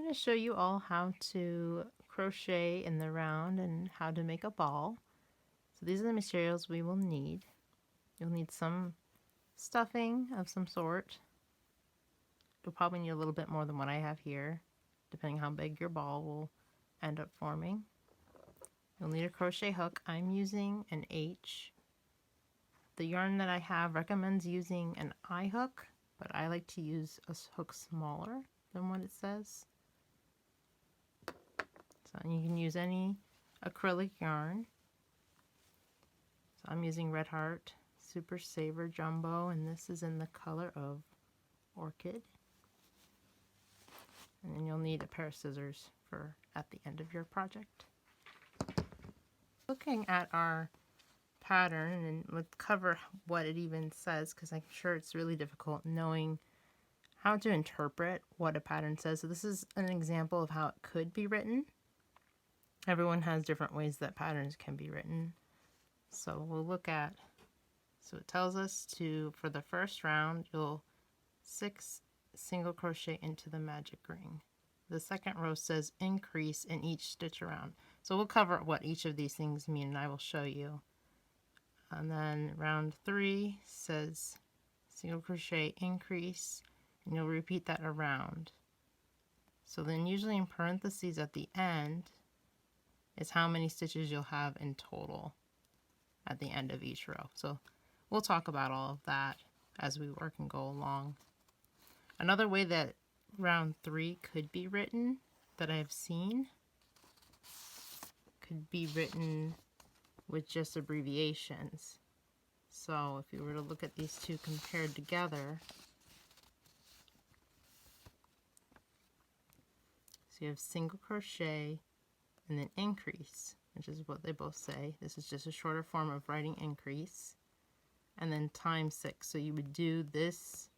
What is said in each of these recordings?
going to show you all how to crochet in the round and how to make a ball. So these are the materials we will need. You'll need some stuffing of some sort. You'll probably need a little bit more than what I have here, depending how big your ball will end up forming. You'll need a crochet hook. I'm using an H. The yarn that I have recommends using an I hook, but I like to use a hook smaller than what it says. So you can use any acrylic yarn. So I'm using Red Heart Super Saver Jumbo, and this is in the color of Orchid. And then you'll need a pair of scissors for at the end of your project. Looking at our pattern, and let's cover what it even says, because I'm sure it's really difficult knowing how to interpret what a pattern says. So this is an example of how it could be written. Everyone has different ways that patterns can be written. So we'll look at, so it tells us to, for the first round, you'll 6 single crochet into the magic ring. The second row says increase in each stitch around. So we'll cover what each of these things mean, and I will show you. And then round 3 says single crochet increase, and you'll repeat that around. So then usually in parentheses at the end is how many stitches you'll have in total at the end of each row. So we'll talk about all of that as we work and go along. Another way that round 3 could be written that I've seen could be written with just abbreviations. So if you were to look at these two compared together, so you have single crochet and then increase, which is what they both say. This is just a shorter form of writing increase, and then times 6. So you would do this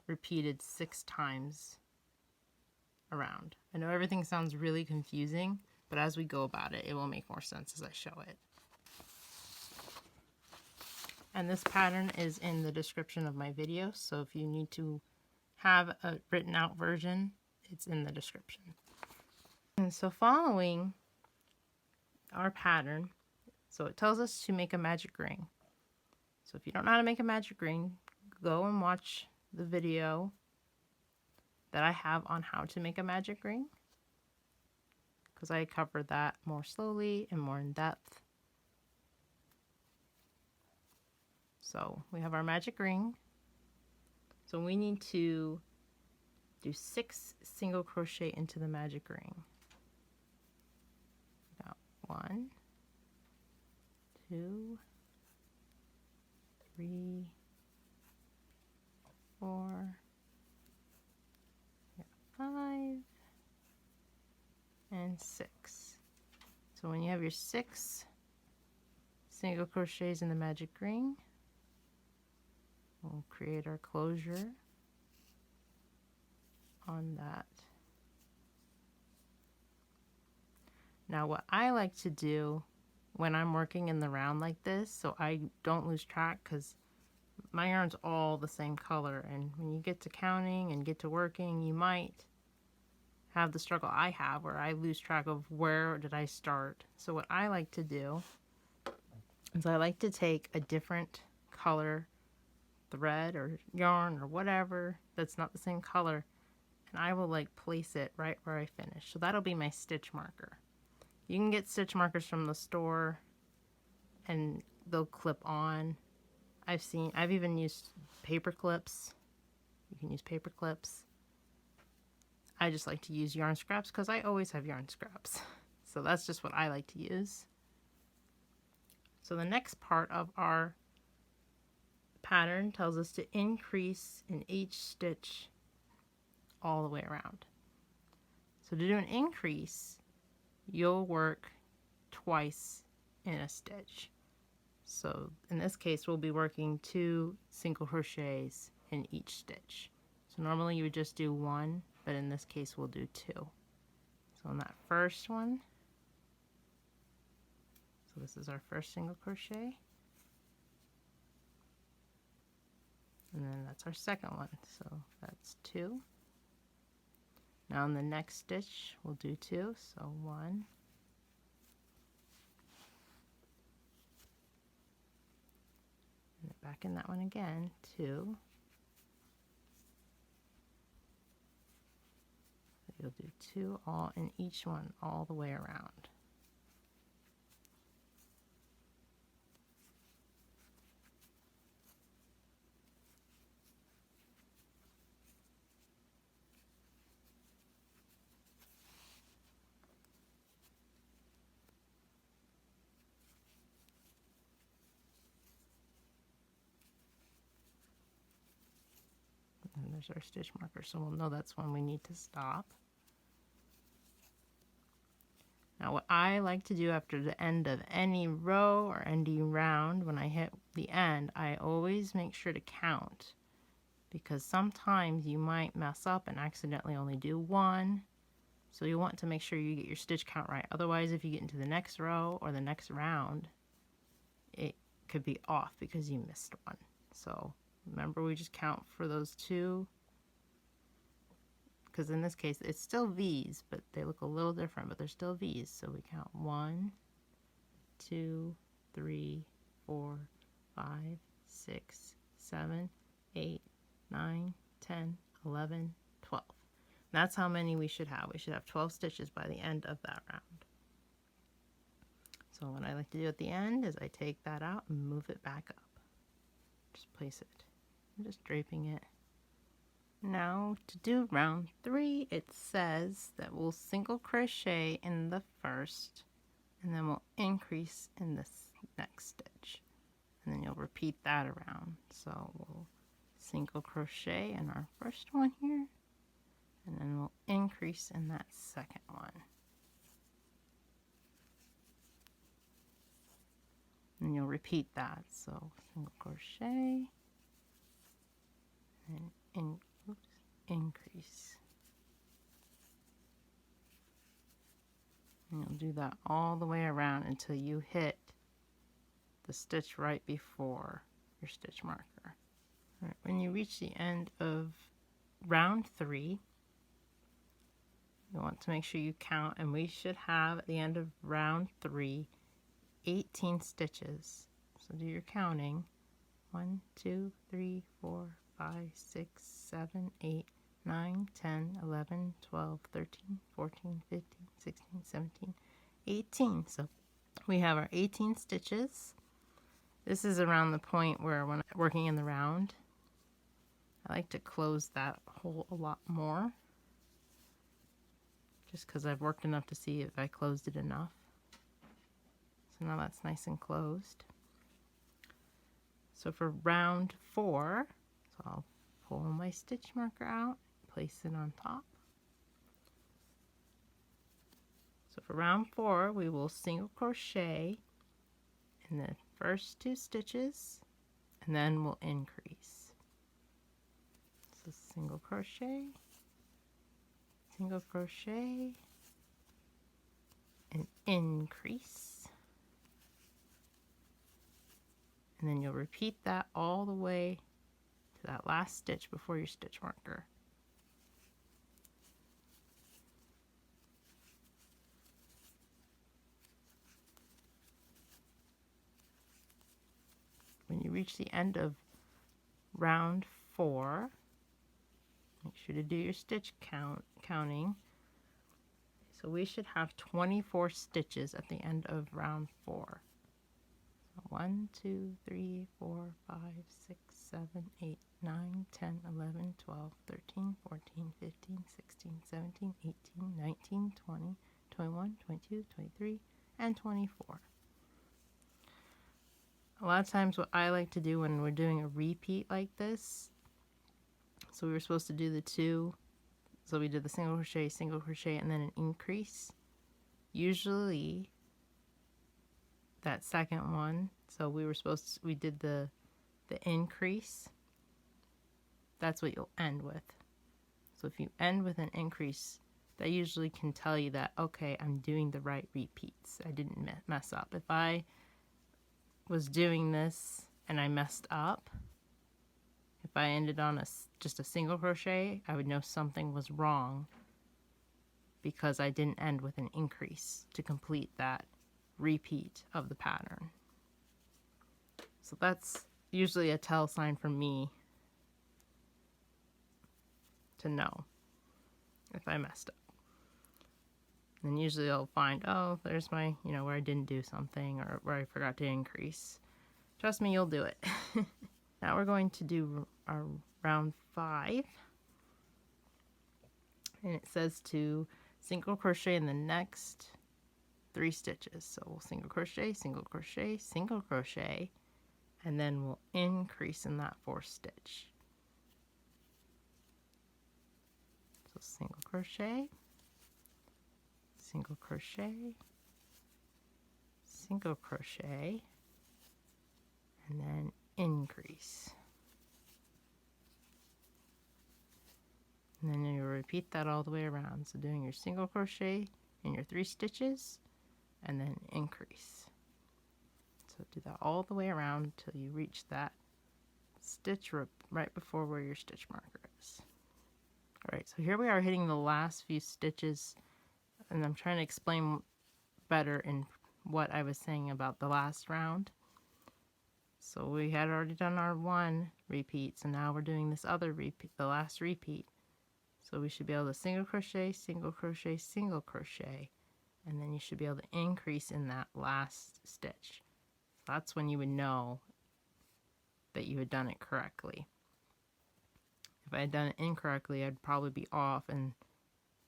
repeated 6 times around. I know everything sounds really confusing, but as we go about it, it will make more sense as I show it. And this pattern is in the description of my video, so if you need to have a written out version, it's in the description. And so following our pattern, so it tells us to make a magic ring. So if you don't know how to make a magic ring, go and watch the video that I have on how to make a magic ring, because I covered that more slowly and more in depth. So we have our magic ring. So we need to do 6 single crochet into the magic ring. Got 1, 2, 3, 4, 5, and 6. So when you have your 6 single crochets in the magic ring, we'll create our closure on that. Now what I like to do when I'm working in the round like this, so I don't lose track, because my yarn's all the same color, and when you get to counting and get to working, you might have the struggle I have where I lose track of where did I start. So what I like to do is I like to take a different color thread or yarn or whatever that's not the same color, and I will like place it right where I finish. So that'll be my stitch marker. You can get stitch markers from the store and they'll clip on. I've even used paper clips. You can use paper clips. I just like to use yarn scraps because I always have yarn scraps. So that's just what I like to use. So the next part of our pattern tells us to increase in each stitch all the way around. So to do an increase, you'll work twice in a stitch. So in this case, we'll be working 2 single crochets in each stitch. So normally you would just do 1, but in this case we'll do 2. So in that first one, so this is our first single crochet, and then that's our second one, so that's 2. Now in the next stitch we'll do 2, so 1, and back in that one again, 2. You'll do 2 all in each one all the way around. And there's our stitch marker, so we'll know that's when we need to stop. Now what I like to do after the end of any row or any round, when I hit the end, I always make sure to count, because sometimes you might mess up and accidentally only do 1. So you want to make sure you get your stitch count right. Otherwise, if you get into the next row or the next round, it could be off because you missed 1. So remember, we just count for those 2, because in this case it's still V's, but they look a little different, but they're still V's. So we count 1, 2, 3, 4, 5, 6, 7, 8, 9, 10, 11, 12. That's how many we should have. We should have 12 stitches by the end of that round. So what I like to do at the end is I take that out and move it back up. Just place it. I'm just draping it. Now to do round 3, it says that we'll single crochet in the first, and then we'll increase in this next stitch, and then you'll repeat that around. So we'll single crochet in our first one here, and then we'll increase in that second one. And you'll repeat that. So single crochet and increase. And you'll do that all the way around until you hit the stitch right before your stitch marker. All right, when you reach the end of round 3, you want to make sure you count, and we should have at the end of round 3 18 stitches. So do your counting. 1, 2, 3, 4, 5, 6, 7, 8, 9, 10, 11, 12, 13, 14, 15, 16, 17, 18. So we have our 18 stitches. This is around the point where when I'm working in the round, I like to close that hole a lot more, just because I've worked enough to see if I closed it enough. So now that's nice and closed. So for round 4, so I'll pull my stitch marker out, place it on top. So for round 4, we will single crochet in the first 2 stitches, and then we'll increase. So single crochet, and increase. And then you'll repeat that all the way to that last stitch before your stitch marker. When you reach the end of round 4, make sure to do your stitch counting. So we should have 24 stitches at the end of round 4. 1, 2, 3, 4, 5, 6, 7, 8, 9, 10, 11, 12, 13, 14, 15, 16, 17, 18, 19, 20, 21, 22, 23, and 24. A lot of times what I like to do when we're doing a repeat like this, so we were supposed to do the 2, so we did the single crochet, and then an increase. Usually that second one, so we did the increase, that's what you'll end with. So if you end with an increase, that usually can tell you that, okay, I'm doing the right repeats. I didn't mess up. If I was doing this and I messed up, if I ended on just a single crochet, I would know something was wrong because I didn't end with an increase to complete that repeat of the pattern. So that's usually a tell sign for me to know if I messed up. And usually I'll find, oh, there's my, where I didn't do something or where I forgot to increase. Trust me, you'll do it. Now we're going to do our round 5. And it says to single crochet in the next 3 stitches. So we'll single crochet, single crochet, single crochet, and then we'll increase in that 4th stitch. So single crochet, single crochet, single crochet, and then increase. And then you repeat that all the way around. So doing your single crochet in your 3 stitches and then increase. So do that all the way around till you reach that stitch right before where your stitch marker is. Alright, so here we are hitting the last few stitches, and I'm trying to explain better in what I was saying about the last round. So we had already done our 1 repeat, so now we're doing this other repeat, the last repeat. So we should be able to single crochet, single crochet, single crochet, and then you should be able to increase in that last stitch. That's when you would know that you had done it correctly. If I had done it incorrectly, I'd probably be off and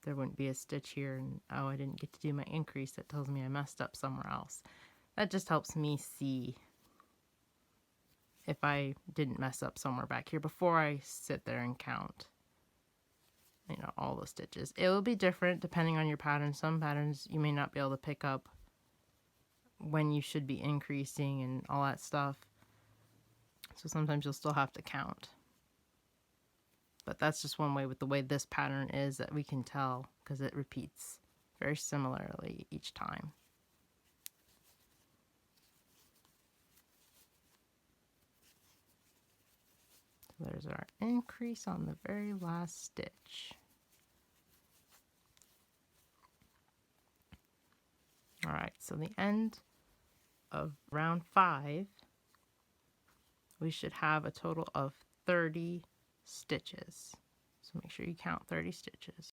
there wouldn't be a stitch here, and oh, I didn't get to do my increase. That tells me I messed up somewhere else. That just helps me see if I didn't mess up somewhere back here before I sit there and count, all the stitches. It will be different depending on your pattern. Some patterns you may not be able to pick up when you should be increasing and all that stuff. So sometimes you'll still have to count. But that's just one way with the way this pattern is that we can tell, because it repeats very similarly each time. So there's our increase on the very last stitch. Alright, so the end of round 5, we should have a total of 30 stitches. So make sure you count 30 stitches.